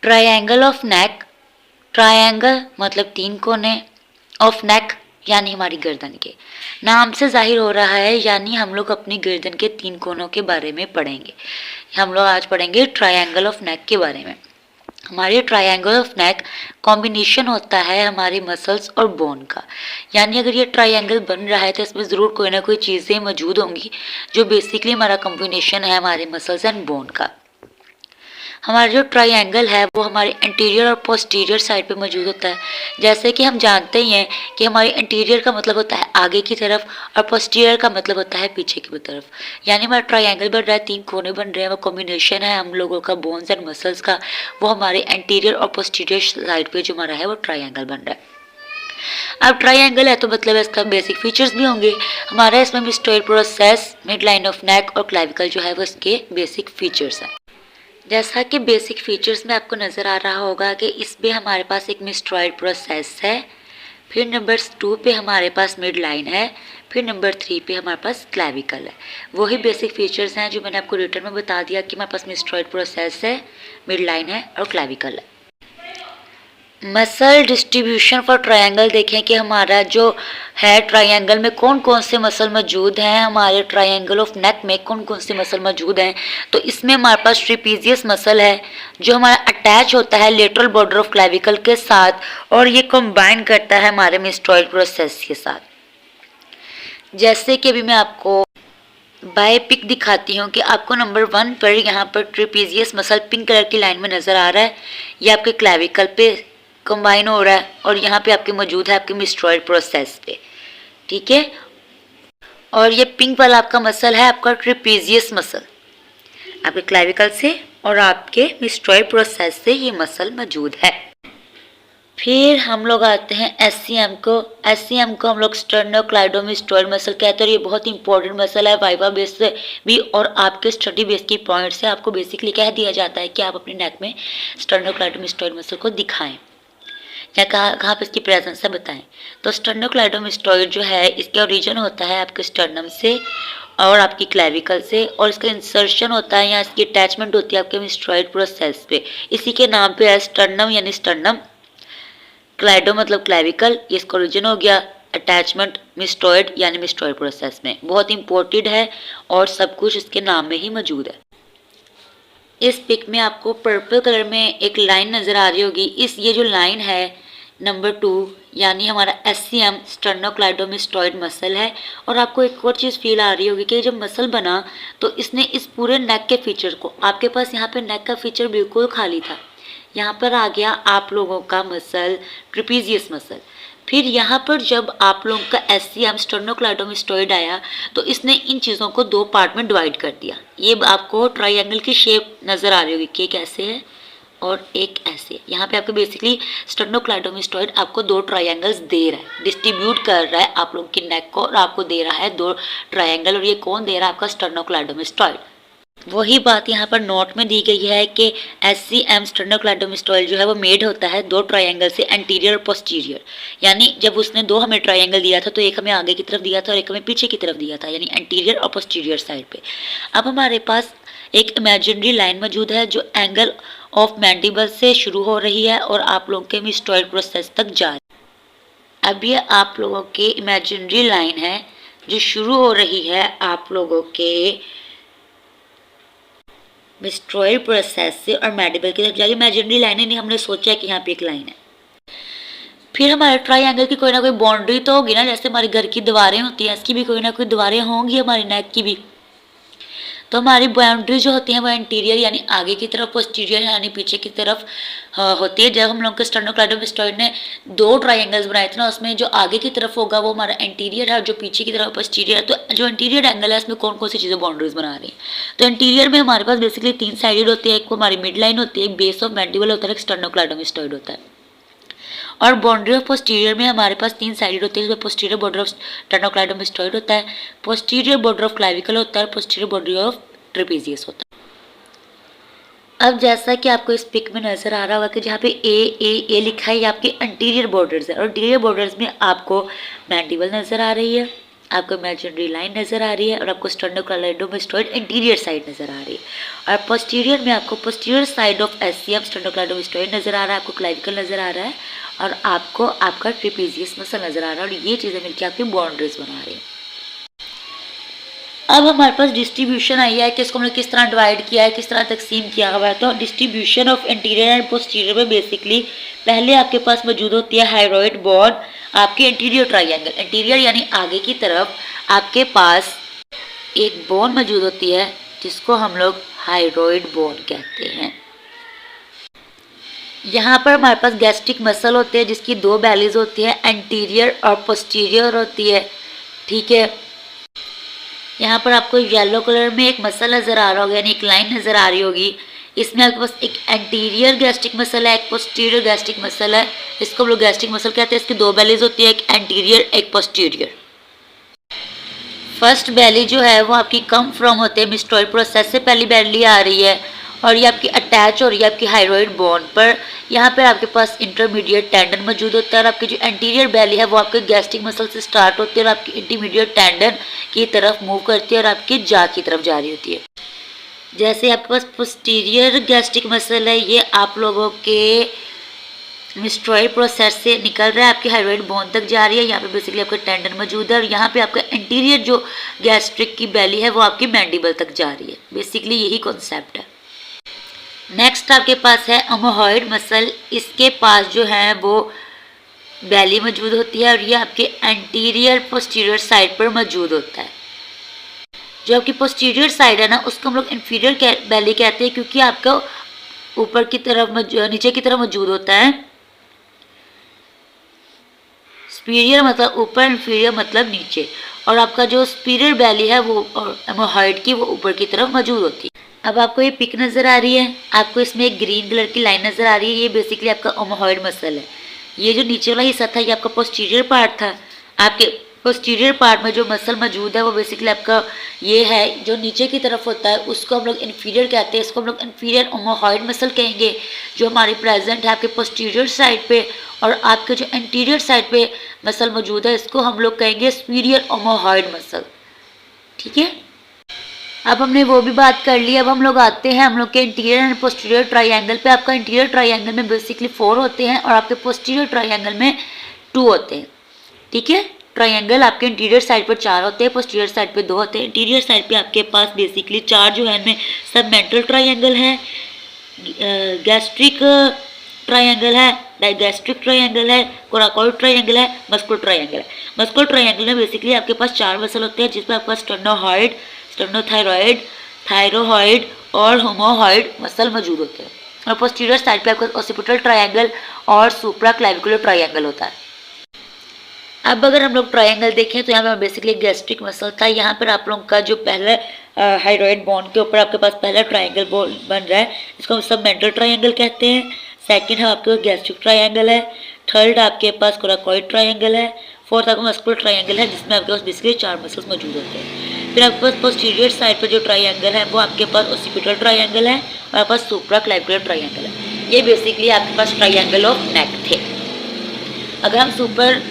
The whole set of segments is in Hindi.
ट्रायंगल ऑफ नेक, ट्रायंगल मतलब तीन कोने, ऑफ नेक यानी हमारी गर्दन के। नाम से जाहिर हो रहा है यानी हम लोग अपनी गर्दन के तीन कोनों के बारे में पढ़ेंगे। हम लोग आज पढ़ेंगे ट्रायंगल ऑफ नेक के बारे में। हमारे ट्रायंगल ऑफ नेक कॉम्बिनेशन होता है हमारे मसल्स और बोन का। यानी अगर ये ट्रायंगल बन रहा है तो इसमें ज़रूर कोई ना कोई चीज़ें मौजूद होंगी जो बेसिकली हमारा कॉम्बिनेशन है हमारे मसल्स एंड बोन का। हमारा जो ट्रायंगल है वो हमारे इंटीरियर और पोस्टीरियर साइड पे मौजूद होता है। जैसे कि हम जानते ही हैं कि हमारे इंटीरियर का मतलब होता है आगे की तरफ और पोस्टीरियर का मतलब होता है पीछे की तरफ। यानी हमारा ट्रायंगल बन रहा है, तीन कोने बन रहे हैं, वो कॉम्बिनेशन है हम लोगों का बोन्स एंड मसल्स का, वो हमारे इंटीरियर और पोस्टीरियर साइड पे जो हमारा है वो ट्रायंगल बन रहा है। अब ट्रायंगल है तो मतलब इसका बेसिक फीचर्स भी होंगे। हमारा इसमें mastoid process, mid line of neck और क्लेविकल जो है वो इसके बेसिक फीचर्स हैं। जैसा कि बेसिक फीचर्स में आपको नज़र आ रहा होगा कि इसमें हमारे पास एक मिस्ट्रॉइड प्रोसेस है, फिर नंबर 2 पे हमारे पास मिड लाइन है, फिर नंबर 3 पे हमारे पास क्लेविकल है। वही बेसिक फीचर्स हैं जो मैंने आपको रिटर्न में बता दिया कि हमारे पास मिस्ट्रॉइड प्रोसेस है, मिड लाइन है और क्लेविकल है। मसल डिस्ट्रीब्यूशन फॉर ट्रायंगल देखें कि हमारा जो है ट्रायंगल में कौन कौन से मसल मौजूद हैं, हमारे ट्रायंगल ऑफ नेक में कौन कौन से मसल मौजूद हैं। तो इसमें हमारे पास ट्रिपीजियस मसल है जो हमारा अटैच होता है लेटरल बॉर्डर ऑफ क्लेविकल के साथ और ये कंबाइन करता है हमारे मिस्ट्रॉइड प्रोसेस के साथ। जैसे कि अभी मैं आपको बाय पिक दिखाती हूँ कि आपको नंबर 1 पर यहाँ पर ट्रिपीजियस मसल पिंक कलर की लाइन में नज़र आ रहा है, ये आपके क्लेविकल पे कंबाइन हो रहा है और यहाँ पे आपके मौजूद है आपके मिस्ट्रॉइड प्रोसेस पे, ठीक है। और ये पिंक वाला आपका मसल है आपका ट्रिपीजियस मसल, आपके क्लेविकल से और आपके मिस्ट्रॉइड प्रोसेस से ये मसल मौजूद है। फिर हम लोग आते हैं एससीएम को। एससीएम को हम लोग स्टर्नोक्लाइडोमिस्टोइड मसल कहते हैं और ये बहुत इंपॉर्टेंट मसल है वाइवा बेस से भी और आपके स्टडी बेस की पॉइंट से आपको बेसिकली कह दिया जाता है कि आप अपने नेक में स्टर्नोक्लाइडोमिस्टोइड मसल को दिखाएं या कहाँ पे इसकी प्रेजेंस है बताएं। तो स्टर्नोक्लाइडोमिस्टोइड जो है इसका ओरिजिन होता है आपके स्टर्नम से और आपकी क्लेविकल से और इसका इंसर्शन होता है या इसकी अटैचमेंट होती है आपके मिस्ट्रॉइड प्रोसेस पे। इसी के नाम पे है स्टर्नम यानी स्टर्नम, क्लाइडो मतलब क्लेविकल, ये इसका ओरिजिन हो गया, अटैचमेंट मिस्ट्रॉइड यानी मिस्ट्रॉइड प्रोसेस में। बहुत इंपॉर्टेंट है और सब कुछ इसके नाम में ही मौजूद है। इस पिक में आपको पर्पल कलर में एक लाइन नज़र आ रही होगी, इस ये जो लाइन है नंबर 2 यानी हमारा एससीएम स्टर्नोक्लाइडोमिस्टोइड मसल है। और आपको एक और चीज़ फील आ रही होगी कि जब मसल बना तो इसने इस पूरे नेक के फीचर को, आपके पास यहाँ पे नेक का फीचर बिल्कुल खाली था, यहाँ पर आ गया आप लोगों का मसल ट्रिपीजियस मसल। फिर यहाँ पर जब आप लोगों का एससीएम स्टर्नोक्लाइडोमिस्टोइड आया तो इसने इन चीज़ों को 2 पार्ट में डिवाइड कर दिया। ये आपको ट्रायंगल की शेप नज़र आ रही होगी कि एक ऐसे है और एक ऐसे। यहाँ पे आपको बेसिकली स्टर्नोक्लाइडोमिस्टोइड आपको 2 ट्रायंगल्स दे रहा है, डिस्ट्रीब्यूट कर रहा है आप लोग की नेक को और आपको दे रहा है 2 ट्रायंगल। और ये कौन दे रहा है? आपका स्टर्नोक्लाइडोमिस्टोइड। वही बात यहाँ पर नोट में दी गई है कि एससीएम स्टर्नोक्लाइडोमिस्टोइड जो है वो मेड होता है 2 ट्रायंगल से, एंटीरियर और पोस्टीरियर। यानी जब उसने 2 हमें ट्रायंगल दिया था तो एक हमें आगे की तरफ दिया था और एक हमें पीछे की तरफ दिया था, यानी एंटीरियर और पोस्टीरियर साइड पे। अब हमारे पास एक इमेजिनरी लाइन मौजूद है जो एंगल ऑफ मैंडिबल से शुरू हो रही है और आप लोगों के मिस्ट्रॉइड प्रोसेस तक जा रही है। अब ये आप लोगों के इमेजिनरी लाइन है जो शुरू हो रही है आप लोगों के मिस्ट्रॉइड प्रोसेस से और मैंडिबल की तरफ जा रही है। इमेजिनरी लाइन नहीं, हमने सोचा है कि यहाँ पे एक लाइन है। फिर हमारे ट्रायंगल की कोई ना कोई बाउंड्री तो होगी ना, जैसे हमारे घर की दीवारें होती हैं, इसकी भी कोई ना कोई दीवारें होंगी, हमारी नेक की भी। तो हमारी बाउंड्री जो होती है वो इंटीरियर यानी आगे की तरफ, पोस्टीरियर यानी पीछे की तरफ होती है। जब हम लोग के स्टर्नोक्लाइडोमिस्टोइड ने 2 ट्रायंगल्स बनाए थे ना, उसमें जो आगे की तरफ होगा वो हमारा इंटीरियर है और जो पीछे की तरफ पोस्टीरियर है। तो जो इंटीरियर एंगल है इसमें कौन कौन सी चीज़ें बाउंड्रीज बना रही हैं। तो इंटीरियर में हमारे पास बेसिकली 3 साइडेड होती है, एक हमारी मिड लाइन होती है, एक बेस ऑफ मैंडिबल होता है, एक स्टर्नोक्लाइडोमिस्टोइड होता है। और बाउंड्री ऑफ पोस्टीरियर में हमारे पास 3 साइडेड होती है, जिसमें पोस्टीरियर बॉर्डर ऑफ स्टर्नोक्लाइडोमिस्टोइड होता है, पोस्टीरियर बॉर्डर ऑफ क्लेविकल होता है और पोस्टीरियर बॉर्डर ऑफ ट्रेपेजियस होता है। अब जैसा कि आपको इस पिक में नजर आ रहा होगा कि जहाँ पे ए लिखा है, ये आपके इंटीरियर बॉर्डर्स है और इंटीरियर बॉर्डर्स में आपको मैंडिबल नजर आ रही है, आपको इमेजिनरी लाइन नज़र आ रही है और आपको स्टेनोक्लेडोमास्टोइड इंटीरियर साइड नज़र आ रही है। और पोस्टीरियर में आपको पोस्टीरियर साइड ऑफ एससीएम स्टेनोक्लेडोमास्टोइड नज़र आ रहा है, आपको क्लाविकल नज़र आ रहा है और आपको आपका ट्रेपेजियस मसल नज़र आ रहा है और ये चीज़ें मिलकर आपकी बाउंड्रीज बना रही हैं। अब हमारे पास डिस्ट्रीब्यूशन आई है कि इसको हमने किस तरह डिवाइड किया है, किस तरह तकसीम किया हुआ है। तो distribution of interior and posterior में बेसिकली पहले आपके पास मौजूद होती है हाइड्रॉइड बोन, आपके इंटीरियर ट्राइंगल, इंटीरियर यानी आगे की तरफ आपके पास एक बोन मौजूद होती है जिसको हम लोग हाइड्रॉइड बोन कहते हैं। यहाँ पर हमारे पास गैस्ट्रिक मसल होते हैं जिसकी दो बैलीज होती है, एंटीरियर और पोस्टीरियर होती है, ठीक है। यहाँ पर आपको येलो कलर में एक मसल नज़र आ रहा होगा, यानी एक लाइन नज़र आ रही होगी। इसमें आपके पास एक एंटीरियर गैस्ट्रिक मसल है, एक पोस्टीरियर गैस्ट्रिक मसल है, इसको हम लोग गैस्ट्रिक मसल कहते हैं। इसकी दो बैलीज होती है, एक एंटीरियर एक पोस्टीरियर। फर्स्ट बैली जो है वो आपकी कम फ्रॉम होते हैं मिस्टोइड प्रोसेस से पहली बैली आ रही है और ये आपकी अटैच हो रही है आपकी हाइड्रॉइड बोन पर। यहाँ पर आपके पास इंटरमीडिएट टेंडन मौजूद होता है और आपकी जो एंटीरियर बैली है वो आपके गैस्ट्रिक मसल से स्टार्ट होती है और आपकी इंटरमीडिएट टेंडन की तरफ मूव करती है और आपकी जा की तरफ जा रही होती है। जैसे आपके पास पोस्टीरियर गैस्ट्रिक मसल है, ये आप लोगों के मिस्ट्रॉइड प्रोसेस से निकल रहा है, आपकी हाइड्रॉइड बोन तक जा रही है। यहाँ पे बेसिकली आपका टेंडन मौजूद है और यहाँ पे आपका इंटीरियर जो गैस्ट्रिक की बैली है वो आपकी मैंडिबल तक जा रही है। बेसिकली यही कॉन्सेप्ट है। नेक्स्ट आपके पास है ओमोहॉइड मसल, इसके पास जो है वो बैली मौजूद होती है और ये आपके एंटीरियर पोस्टीरियर साइड पर मौजूद होता है। जो आपकी पोस्टीरियर साइड है ना उसको हम लोग इंफीरियर बैली कहते हैं क्योंकि आपका ऊपर की तरफ नीचे की तरफ मौजूद होता है। सुपीरियर मतलब ऊपर, इंफीरियर मतलब नीचे, और आपका जो सुपीरियर बैली है वो ओमोहॉइड की वो ऊपर की तरफ मौजूद होती है। अब आपको ये पिक नज़र आ रही है, आपको इसमें एक ग्रीन कलर की लाइन नज़र आ रही है, ये बेसिकली आपका ओमोहॉइड मसल है। ये जो नीचे वाला हिस्सा था ये आपका पोस्टीरियर पार्ट था। आपके पोस्टीरियर पार्ट में जो मसल मौजूद है वो बेसिकली आपका ये है जो नीचे की तरफ होता है, उसको हम लोग इंफीरियर कहते हैं। इसको हम लोग इंफीरियर ओमोहॉइड मसल कहेंगे जो हमारी प्रेजेंट है आपके पोस्टीरियर साइड पे, और आपके जो एंटीरियर साइड पे मसल मौजूद है इसको हम लोग कहेंगे सुपीरियर ओमोहॉइड मसल, ठीक है। अब हमने वो भी बात कर ली। अब हम लोग आते हैं हम लोग के इंटीरियर एंड पोस्टीरियर ट्राइंगल पे। आपका इंटीरियर ट्राइंगल में बेसिकली 4 होते हैं और आपके पोस्टीरियर ट्राइंगल में 2 होते हैं, ठीक है। ट्राइंगल आपके इंटीरियर साइड पर 4 होते हैं, पोस्टीरियर साइड पे 2 होते हैं। इंटीरियर साइड पे आपके पास बेसिकली 4 जो है इनमें सबमेंटल ट्राइंगल है, गैस्ट्रिक ट्राइंगल है, डाइगैस्ट्रिक ट्राइंगल है, कोराकोइड ट्राइंगल है, मस्कुलर ट्राइंगल है। मस्कुलर ट्राइंगल में बेसिकली आपके पास 4 मसल होते हैं जिसमें आपके पास स्टेर्नोहॉइड, स्टेर्नोथायरॉइड, थायरोहॉइड और होमोहॉइड मसल मौजूद होते हैं। और पोस्टीरियर साइड पे आपका ओसिपिटल ट्राइंगल और सुप्रा क्लैविकुलर ट्राइंगल होता है। अब अगर हम लोग ट्राइंगल देखें तो यहाँ पे बेसिकली गैस्ट्रिक मसल था। यहाँ पर आप लोगों का जो पहला हाइड्रॉइड बोन के ऊपर आपके पास पहला ट्राइंगल बन रहा है, इसको हम सबमेंटल ट्राइंगल कहते हैं। सेकंड है आपके गैस्ट्रिक ट्राइंगल है, थर्ड आपके पास कोराकोइड ट्राइंगल है, फोर्थ आपका मस्कुलर ट्राइंगल है जिसमें आपके पास बेसिकली 4 मसल्स मौजूद होते हैं। फिर आपके पास पोस्टीरियर साइड पर जो ट्राइंगल है वो आपके पास ओसिपिटल ट्राइंगल है और आपके पास सुप्रा क्लैविकुलर ट्राइंगल है। ये बेसिकली आपके पास ट्राइंगल ऑफ नेक थे। अगर हम सुपर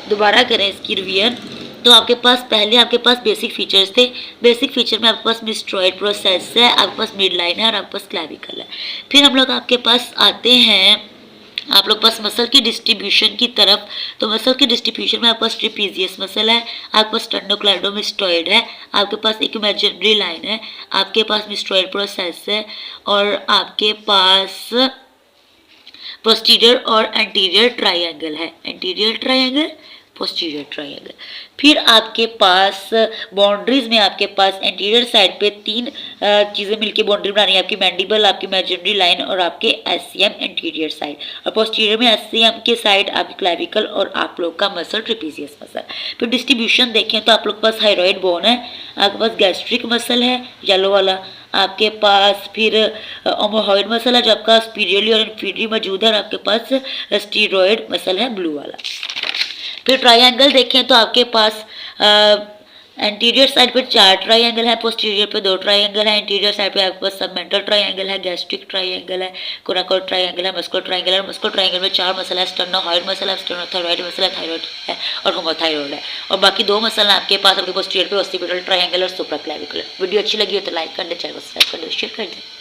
दोबारा करें इसकी रिवीजन तो आपके पास पहले आपके पास बेसिक फीचर्स थे। बेसिक फीचर में आपके पास मिस्ट्रॉइड प्रोसेस है, आपके पास मिड लाइन है और आपके पास क्लैविकल है। फिर हम लोग आपके पास आते हैं आप लोग पास मसल की डिस्ट्रीब्यूशन की तरफ। तो मसल की डिस्ट्रीब्यूशन में आपके पास ट्रेपेजियस मसल है, आपके पास स्टेर्नोक्लेडोमास्टोइड है, आपके पास एक इमेजिनरी लाइन है, आपके पास मिस्ट्रॉइड प्रोसेस है और आपके पास पोस्टीरियर और एंटीरियर ट्राइंगल है। Anterior triangle, posterior triangle. फिर आपके पास बाउंड्रीज में आपके पास एंटीरियर साइड पे 3 चीज़ें मिलके बाउंड्री बनानी है, आपकी मैंडिबल, आपकी इमेजिनरी लाइन और आपके एससीएम एंटीरियर साइड। और पोस्टीरियर में एससीएम के साइड आपकी क्लैविकल और आप लोग का मसल ट्रेपेजियस मसल। फिर डिस्ट्रीब्यूशन देखें तो आप लोग के पास थायरॉइड बोन है, आपके पास गैस्ट्रिक मसल है येलो वाला, आपके पास फिर ओमोहॉइड मसल है जो आपका सुपीरियरली और इंफीरियरली मौजूद है और आपके पास स्टीरॉइड मसल है ब्लू वाला। फिर ट्राइंगल देखें तो आपके पास एंटीरियर साइड पे 4 ट्राइंगल है, पोस्टीरियर पे 2 ट्राइंगल है। एंटीरियर साइड पे आपके पास सबमेंटल ट्राइंगल है, गैस्ट्रिक ट्राइंगल है, कोराकोड ट्राइंगल है, मस्कुलर ट्राइंगल है। मस्कुलर ट्राइंगल में 4 मसल है, स्टर्नोहॉइड मसल है, स्टर्नोथायरॉइड मसल है, थायरॉइड है और होमोथायरॉइड है। और बाकी 2 मसल आपके पास आपके पोस्टीरियर पे, ऑक्सीपिटल ट्राइंगल और सुप्राक्लैविकुलर। वीडियो अच्छी लगी हो तो लाइक कर दे, चैनल को सब्सक्राइब कर दे, शेयर कर दे।